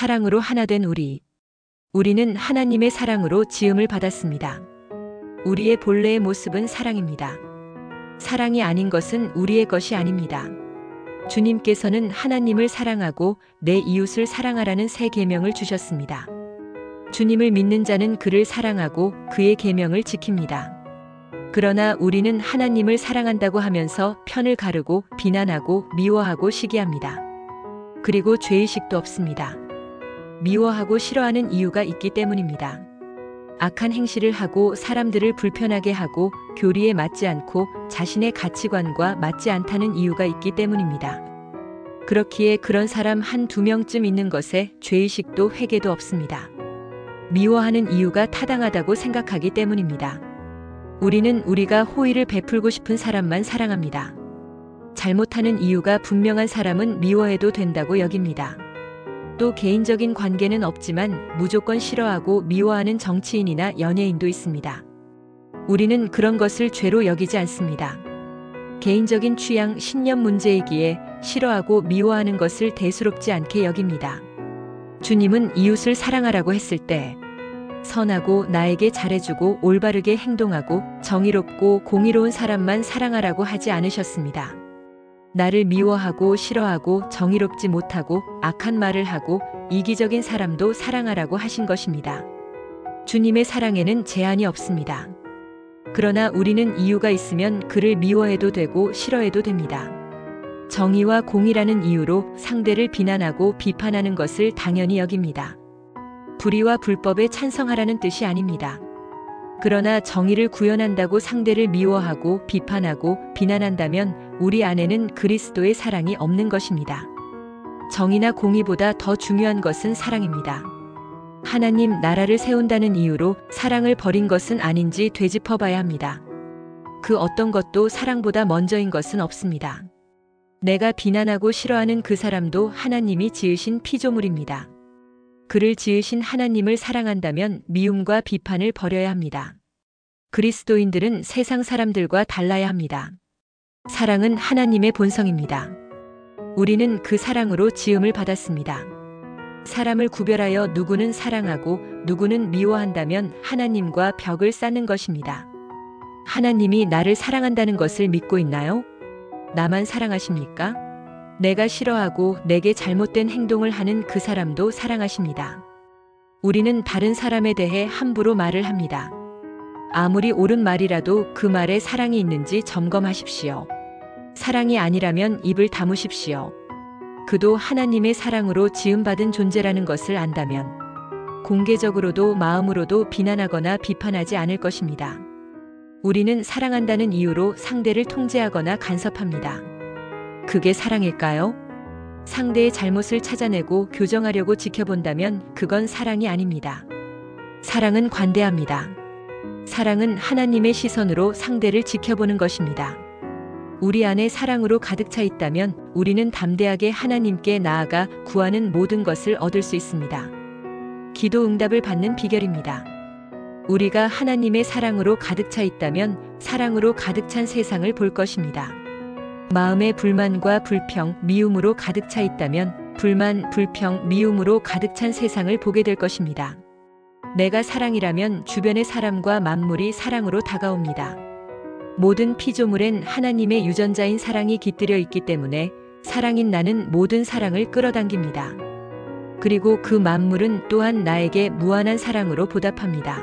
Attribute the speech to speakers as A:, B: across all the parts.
A: 사랑으로 하나 된 우리. 우리는 하나님의 사랑으로 지음을 받았습니다. 우리의 본래의 모습은 사랑입니다. 사랑이 아닌 것은 우리의 것이 아닙니다. 주님께서는 하나님을 사랑하고 내 이웃을 사랑하라는 새 계명을 주셨습니다. 주님을 믿는 자는 그를 사랑하고 그의 계명을 지킵니다. 그러나 우리는 하나님을 사랑한다고 하면서 편을 가르고 비난하고 미워하고 시기합니다. 그리고 죄의식도 없습니다. 미워하고 싫어하는 이유가 있기 때문입니다. 악한 행실을 하고 사람들을 불편하게 하고 교리에 맞지 않고 자신의 가치관과 맞지 않다는 이유가 있기 때문입니다. 그렇기에 그런 사람 한두 명쯤 있는 것에 죄의식도 회개도 없습니다. 미워하는 이유가 타당하다고 생각하기 때문입니다. 우리는 우리가 호의를 베풀고 싶은 사람만 사랑합니다. 잘못하는 이유가 분명한 사람은 미워해도 된다고 여깁니다. 또 개인적인 관계는 없지만 무조건 싫어하고 미워하는 정치인이나 연예인도 있습니다. 우리는 그런 것을 죄로 여기지 않습니다. 개인적인 취향, 신념 문제이기에 싫어하고 미워하는 것을 대수롭지 않게 여깁니다. 주님은 이웃을 사랑하라고 했을 때 선하고 나에게 잘해주고 올바르게 행동하고 정의롭고 공의로운 사람만 사랑하라고 하지 않으셨습니다. 나를 미워하고 싫어하고 정의롭지 못하고 악한 말을 하고 이기적인 사람도 사랑하라고 하신 것입니다. 주님의 사랑에는 제한이 없습니다. 그러나 우리는 이유가 있으면 그를 미워해도 되고 싫어해도 됩니다. 정의와 공의라는 이유로 상대를 비난하고 비판하는 것을 당연히 여깁니다. 불의와 불법에 찬성하라는 뜻이 아닙니다. 그러나 정의를 구현한다고 상대를 미워하고 비판하고 비난한다면 우리 안에는 그리스도의 사랑이 없는 것입니다. 정의나 공의보다 더 중요한 것은 사랑입니다. 하나님 나라를 세운다는 이유로 사랑을 버린 것은 아닌지 되짚어 봐야 합니다. 그 어떤 것도 사랑보다 먼저인 것은 없습니다. 내가 비난하고 싫어하는 그 사람도 하나님이 지으신 피조물입니다. 그를 지으신 하나님을 사랑한다면 미움과 비판을 버려야 합니다. 그리스도인들은 세상 사람들과 달라야 합니다. 사랑은 하나님의 본성입니다. 우리는 그 사랑으로 지음을 받았습니다. 사람을 구별하여 누구는 사랑하고 누구는 미워한다면 하나님과 벽을 쌓는 것입니다. 하나님이 나를 사랑한다는 것을 믿고 있나요? 나만 사랑하십니까? 내가 싫어하고 내게 잘못된 행동을 하는 그 사람도 사랑하십니다. 우리는 다른 사람에 대해 함부로 말을 합니다. 아무리 옳은 말이라도 그 말에 사랑이 있는지 점검하십시오. 사랑이 아니라면 입을 다무십시오. 그도 하나님의 사랑으로 지음받은 존재라는 것을 안다면 공개적으로도 마음으로도 비난하거나 비판하지 않을 것입니다. 우리는 사랑한다는 이유로 상대를 통제하거나 간섭합니다. 그게 사랑일까요? 상대의 잘못을 찾아내고 교정하려고 지켜본다면 그건 사랑이 아닙니다. 사랑은 관대합니다. 사랑은 하나님의 시선으로 상대를 지켜보는 것입니다. 우리 안에 사랑으로 가득 차 있다면 우리는 담대하게 하나님께 나아가 구하는 모든 것을 얻을 수 있습니다. 기도 응답을 받는 비결입니다. 우리가 하나님의 사랑으로 가득 차 있다면 사랑으로 가득 찬 세상을 볼 것입니다. 마음에 불만과 불평, 미움으로 가득 차 있다면 불만, 불평, 미움으로 가득 찬 세상을 보게 될 것입니다. 내가 사랑이라면 주변의 사람과 만물이 사랑으로 다가옵니다. 모든 피조물엔 하나님의 유전자인 사랑이 깃들여 있기 때문에 사랑인 나는 모든 사랑을 끌어당깁니다. 그리고 그 만물은 또한 나에게 무한한 사랑으로 보답합니다.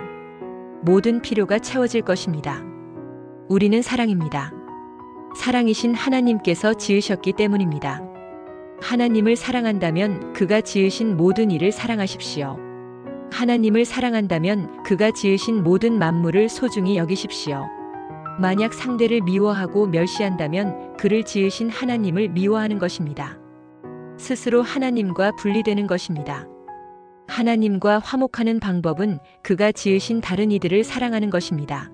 A: 모든 필요가 채워질 것입니다. 우리는 사랑입니다. 사랑이신 하나님께서 지으셨기 때문입니다. 하나님을 사랑한다면 그가 지으신 모든 일을 사랑하십시오. 하나님을 사랑한다면 그가 지으신 모든 만물을 소중히 여기십시오. 만약 상대를 미워하고 멸시한다면 그를 지으신 하나님을 미워하는 것입니다. 스스로 하나님과 분리되는 것입니다. 하나님과 화목하는 방법은 그가 지으신 다른 이들을 사랑하는 것입니다.